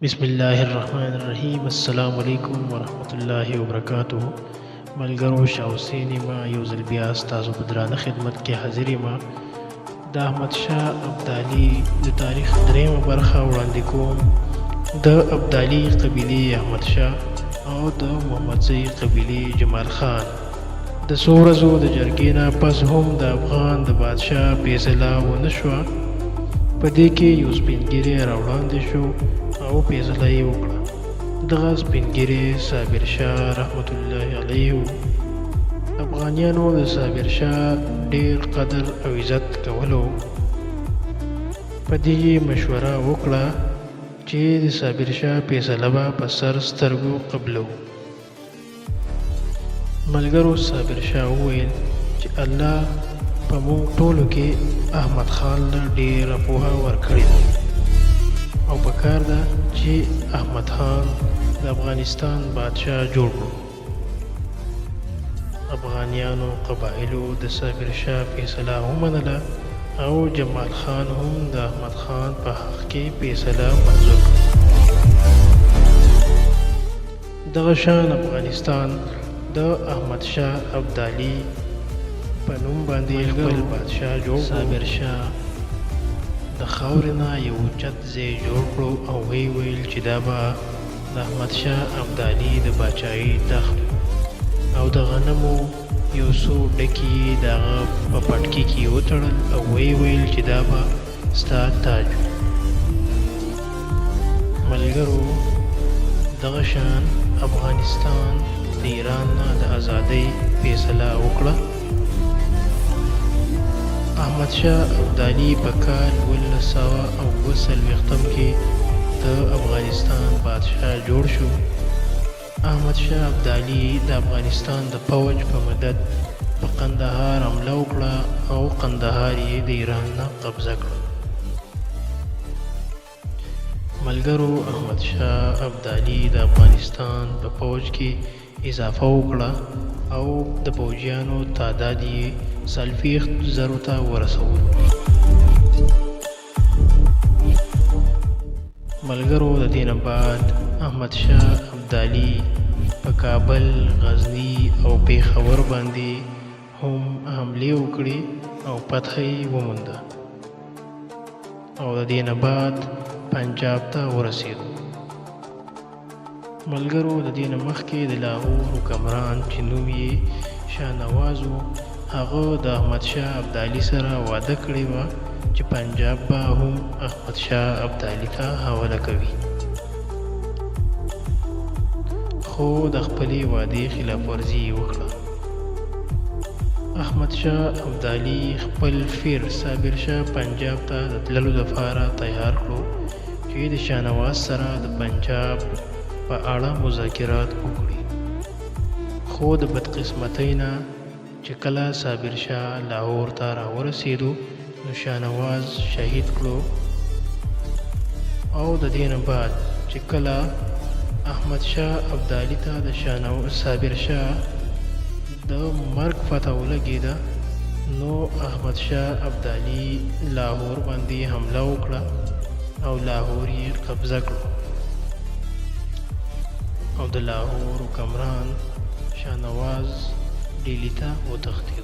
بسم الله الرحمن الرحیم. السلام علیکم ورحمت الله وبرکاتہ. ملګرو شاوسین ما یو ځل بیا ستاسو په درانه خدمت کې حاضر یم. د احمد شاه ابدالي د تاریخ دریمه برخه وړاندې کوم. د ابدالي قبیلې احمد شاه او د محمدزی قبیلې جمال خان. د څو ورځو د جرګې نه پس هم د افغان د بادشاه فیصله ونه شوه. په دې کې یو سپین ږیری راوړاندې شو او فیصله یې وکړه. دغه سپین ږیری صابر شاه رحمت الله علیه و. افغانیانو د صابر شاه ډیر قدر او عزت کولو. په دې مشوره وکړه چې د صابر شاه فیصله به په سر سترګو قبلو. ملګرو صابر شاه وویل چې الله په موږ ټولو کې احمد خان له ډیره پوهه ورکړې ده او پکار ده چې احمد خان د افغانستان بادشاه جوړ کړو. افغانیانو قبایلو د صابر شاه فیصله ومنله او جمال خان هم د احمد خان په حق کې فیصله منظور کړه. دغه شان افغانستان د احمد شاه ابدالي په نوم باندې خپل بادشاه جوړ. صابر شاه د خاورې نه یو اوچت ځای جوړ کړو او ویل چې دا به د احمد شاه ابدالي د باچایي تخت او د غنمو یو څو ډکي د هغه په پټکي کې وتړل او ویل چې دا به ستا تاج وي. ملګرو دغه شان افغانستان د ایران نه د ازادۍ فیصله وکړه. احمد شاه ابدالي په کال 1940 کې د افغانستان بادشاه جوړ شو. احمد شاه ابدالي د افغانستان د فوج په مدد په قندهار حمله وکړه او قندهار یې د ایران نه قبضه کړ. ملګرو احمد شاه ابدالي د افغانستان په فوج کې اضافه وکړه او د فوجیانو تعداد یې 40,000 ته ورسولو. ملګرو د دې نه بعد احمد شاه ابدالي په کابل، غزني او پېښور باندې هم حملې وکړې او فتح یې ومونده او د دې نه بعد پنجاب ته ورسېدو. ملګرو د دې نه مخکې د لاهور حکمران چې نوم یې شاه نواز و، هغه د احمد شاه ابدالي سره وعده کړې وه چې پنجاب به هم احمد شاه ابدالي ته حواله کوي، خو د خپلې وعدې خلاف ورزي یې وکړه. احمد شاه ابدالي خپل پیر صابر شاه پنجاب ته د تللو لپاره تیار کړو چې د شاه نواز سره د پنجاب په اړه مذاکرات وکړي. خو د بدقسمتۍ نه چې کله صابر شاه لاهور ته راورسېدو نو شاه نواز شهید کړو او د دې نه بعد چې کله احمد شاه ابدالي ته د صابر شاه د مرګ پته ولګېده نو احمد شاه ابدالي لاهور باندې حمله وکړه او لاهور یې قبضه کړو او د لاهور حکمران شاه نواز ډیلي ته وتښتېد.